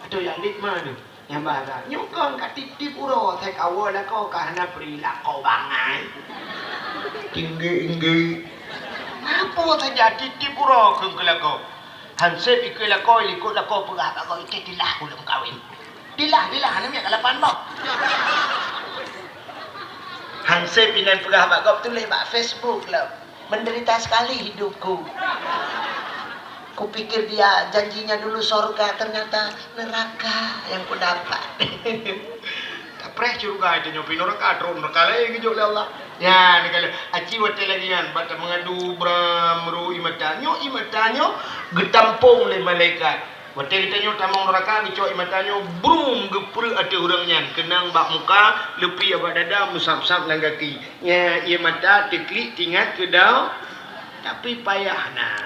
Aduh yang lit mana? Yang bahasa. Nyukon kat tip-tip uro. Saya kawal lah kau karena berilah kau bangai. Tinggi. Apa saja tip-tip uro kengkelah kau. Hansip ikutlah kau, ikutlah kau perah kau ikat dilah belum kahwin. Dilah, namanya kalapan bau. Hansip pinan perah kau tulis bak Facebook lah. Menderita sekali hidupku. Kupikir dia janjinya dulu sorga, ternyata neraka yang ku dapat. Kapreh juga itu nyopi neraka, drone neraka lagi gitu oleh Allah. Ya, ni kalau aci wate lagi kan, bata mengadu bramru imatanyo getampung le malaikat. Wate ditanyo tamang neraka bico imatanyo brum gepur ada orangnya kenang bak muka lepi abak dada musap-sap lang kaki. Ya, ia mata teklik tingat ke dau tapi payah nah.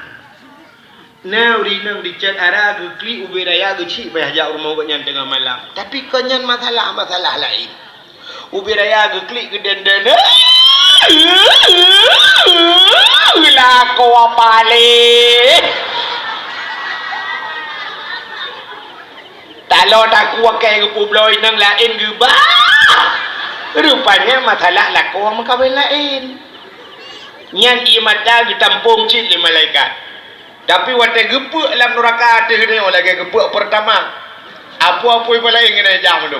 Now rinang dicat arah gekli ubi raya gecik payah jak rumah uknya tengah malam. Tapi kenyan masalah lain. Ubi raya gekli ke denden. Lah kau apa le? Kalau tak kuat ke publoi nang lain geba. Rupanya masalah laku sama kawin lain. Nyan imada ditampung cik li malaikat. Tapi waktu gepuk dalam neraka ada ni lagi gepuk pertama. Apa-apa yang lain kena jam tu.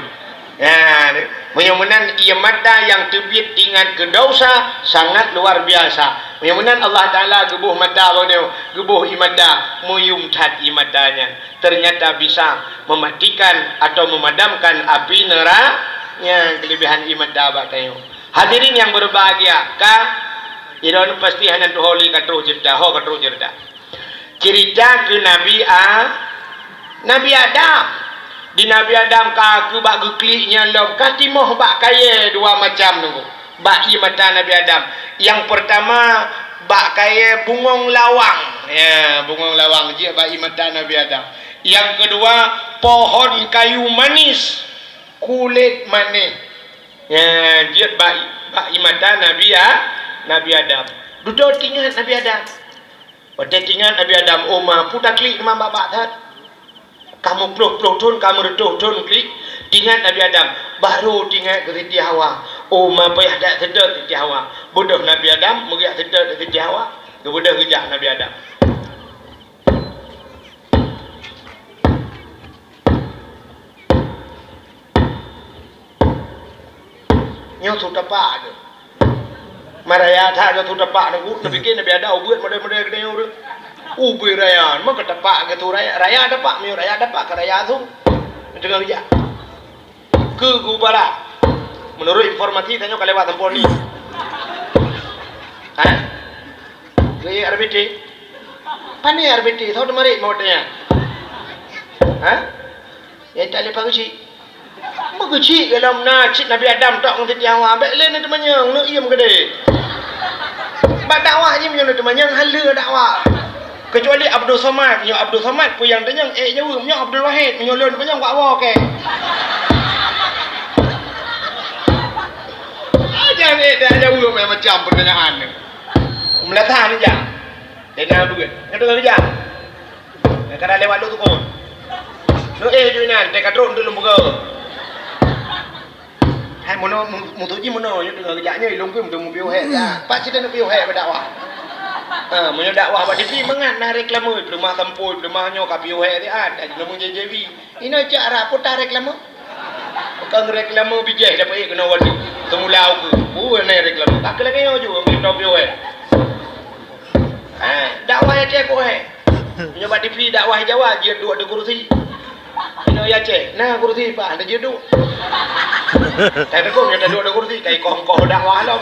Ya, menyamanan ia mata yang terbit dengan kedosa sangat luar biasa. Menyamanan Allah Taala gebuh mata dia, gebuh imada, muyum tat imadanya. Ternyata bisa mematikan atau memadamkan api neraka. Yang kelebihan imada batayo. Hadirin yang berbahagia, ka iron pasti hanan tu holi katru cerita, katru cerita. Cerita ke Nabi Adam. Di Nabi Adam kaku bak gekliknya lom katimoh bak kaya dua macam tu. Bak mata Nabi Adam. Yang pertama bak kaya bungong lawang. Ya, bungong lawang je bak mata Nabi Adam. Yang kedua pohon kayu manis, kulit manis. Ya, je bak mata Nabi Adam. Duduk tinggal Nabi Adam. Pada tinggal Nabi Adam, Oma putar klik nama bapak tat. Kamu peluk tun, kamu reduh tun klik. Tinggal Nabi Adam, baru tinggal keriti Hawa. Oma payah tak sedar keriti Hawa. Bodoh Nabi Adam, meriak sedar keriti Hawa. Bodoh kejap Nabi Adam. Nyo tu tapak ke? Maraya tak ada tu tapak nak bikin Nabi Adam buat model-model gede tu. Ubi raya, mak tapak ke tu raya tapak, mio raya tapak ke raya tu. Dengar dia. Ke Gubara. Menurut informasi tanya kalau lewat tempat ni. Ha? Ke RBT. Pani RBT, tahu mari modenya. Ha? Ya tak lepas kecil. Mak kecil dalam cik Nabi Adam tak ngerti awak. Baik lain tu manyang, nak iam gede. Bak dakwah je menyo tu manyang hala dakwah. Kecuali Abdul Somad, menyo Abdul Somad pun yang tanyang jauh menyo Abdul Wahid menyo lon manyang buat awak ke. Aja ni dah jauh macam pertanyaan ni. Melatah ni jang. Dena buat. Kata kerja. Kadang lewat lu tu kon. Lu tu nan, tek katron tu lembaga. Hai mono mutuji mono yo dengar kerjanya ilung ke mung piu he dah. Pak cita nak piu he berdakwah. Menyo dakwah bak TV mengan nah reklame rumah tempur rumahnya ka piu he dia ada mung JJV. Ino cara putar reklame. Bukan reklame bijih dapat kena wali. Temulau ke. Ni reklame. Tak lagi yo juga ambil tau piu he. Dakwah ya cek ko he. Menyo bak TV dakwah Jawa dia duduk ada kursi. Ino ya cek. Nah kursi Pak ada je duduk. Tapi kau yang dah duduk kursi, kayak kong dakwah lah.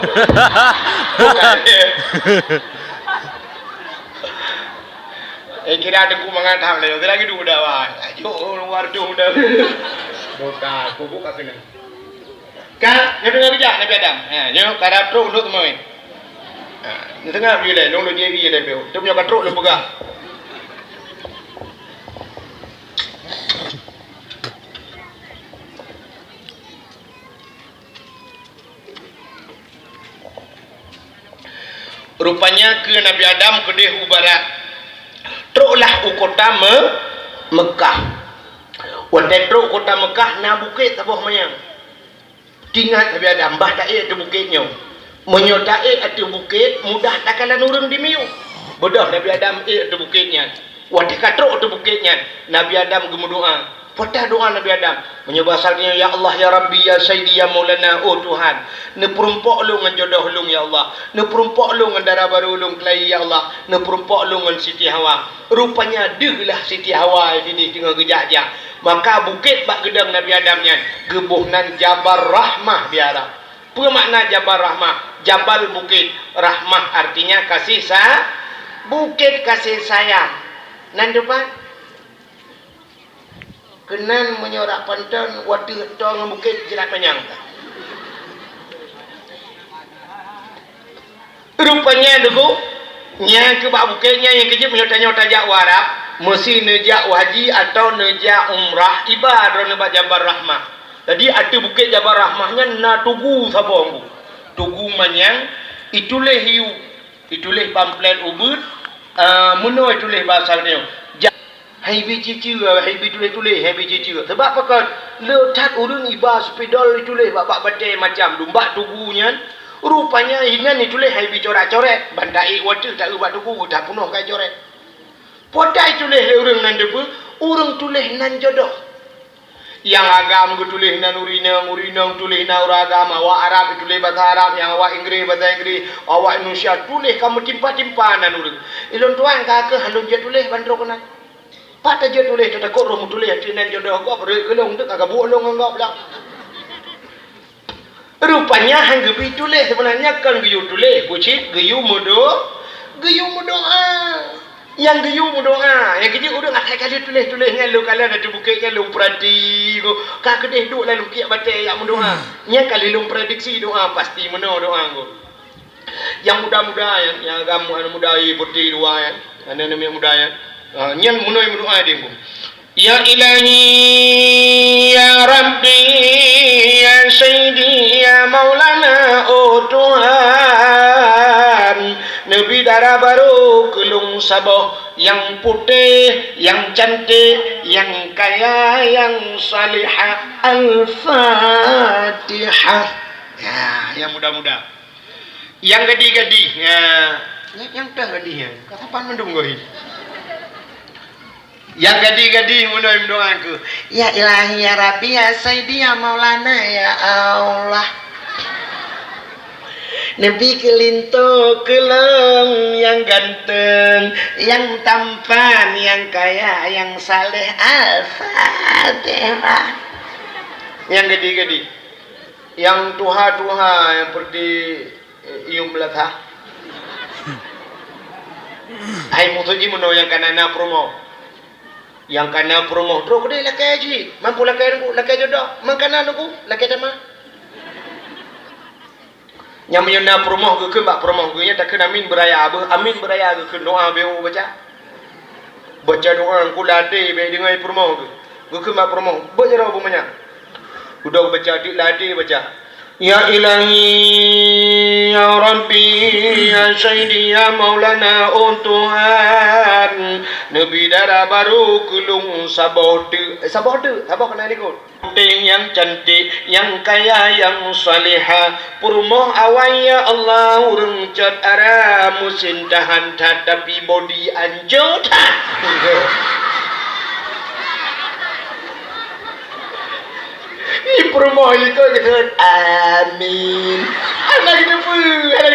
Kira ada ku mengatang lagi, lagi duduk dakwah. Ayo luar tu dah. Bukan, aku buka kena. Kan, yang dengar bijak Nabi Adam. Yang karap truk untuk temuin. Yang tengah bila, long JV dia bel. Dia punya truk dia pegang. Rupanya ke Nabi Adam ke deh barat. Teruklah kota Mekah. Watetro kota Mekah na bukit tabuh mayang. Tingat Nabi Adam bah taik tu bukitnya. Menyotai atu bukit mudah takalan urang di miu. Bedah Nabi Adam tu bukitnya. Wadah katrok tu bukitnya. Nabi Adam gemudoa. Patah doa Nabi Adam. Menyebasalnya ya Allah ya Rabbi ya Sayyidi ya Maulana oh Tuhan. Ne perumpok lu ngan jodoh lu ya Allah. Ne perumpok lu ngan darah baru lu kelai ya Allah. Ne perumpok lu ngan Siti Hawa. Rupanya deglah Siti Hawa ini tengah gejak-jak. Maka bukit bak gedang Nabi Adamnya gebuhnan Jabal Rahmah biara. Apa makna Jabal Rahmah? Jabal bukit, Rahmah artinya kasih bukit kasih sayang. Nan depan kenan menyorak pantan wadi tong bukit jerat menyang. Rupanya dulu nya ke bak bukitnya yang kejip menyota-nyota jak warap mesti nejak haji atau nejak umrah ibadah nebak Jabal Rahmah. Jadi ada bukit Jabal Rahmahnya na tugu sabong. Tugu manyang ituleh hiu. Ituleh pamphlet ubud muno ituleh bahasa dia. Hai biji cira, hai biji tulis, hai biji cira. Sebab apa kan? Letak urang iba spidol tulis bak batai macam dumbak tugunya. Rupanya hinan ditulis hai biji corak-coret. Bandai water tak ubah tugu tak penuh kai coret. Podai tulis le urang nan depu, urang tulis nan jodoh. Yang agam tulis nan urinang tulis nan agam, awak Arab tulis bahasa Arab, yang awak Inggeris bahasa Inggeris, awak Indonesia tulis kamu timpa-timpa nan urang. Ilon tuan kakak halun je tulis bandro kena. Pat aja tulis tak takut rum tulis tinan jodoh kau beri kelong tu kagak bolong engkau pula. Rupanya hang gebi tulis sebenarnya kan geyu tulis kucit geyu mudo yang geyu mudoa yang kecil udah ngakai kali tulis ngalu kalau ada bukit ngalu perhati ko kak kedeh duk lalu kiak batai yang mudoa nya kali lum prediksi doa pasti meno doa ko yang muda-muda yang agama anu muda putih dua ya ana nama muda ya nyen munoi doa dia ko ya ilahi ya rabbi ya sayyidi ya maulana oh Tuhan nabi darah baru kelung saboh yang putih yang cantik yang kaya yang salihah al-fatihah ya yang muda-muda yang gadih-gadih ya yang dah gadih ya kapan mendung goi yang gadih-gadih munoi doaku ya ilahi ya rabbi ya sayyidi ya maulana ya Allah Nabi kelinto keleng yang ganteng yang tampan yang kaya yang saleh al-fatihah yang gadih-gadih yang tuha-tuha yang pergi ium latha ai mutuji meno yang kanana promo yang kana promo tro gede lakai haji mampu lakai jodoh mangkana nuku lakai tama yang menyena promoh ke bak promoh ke nya tak kena amin beraya ke doa beu baca doa ku lade be dengan promoh ke bak promoh bejaro bumanya udah baca dik lade baca ya ilahi ya rabbi ya sayyidi ya maulana oh Tuhan nabi darah baru kulung saboh kena ni kot yang cantik yang kaya yang salihah purmoh awai ya Allah urang cat ara musin tahan tapi body anjot purmoh itu gitu amin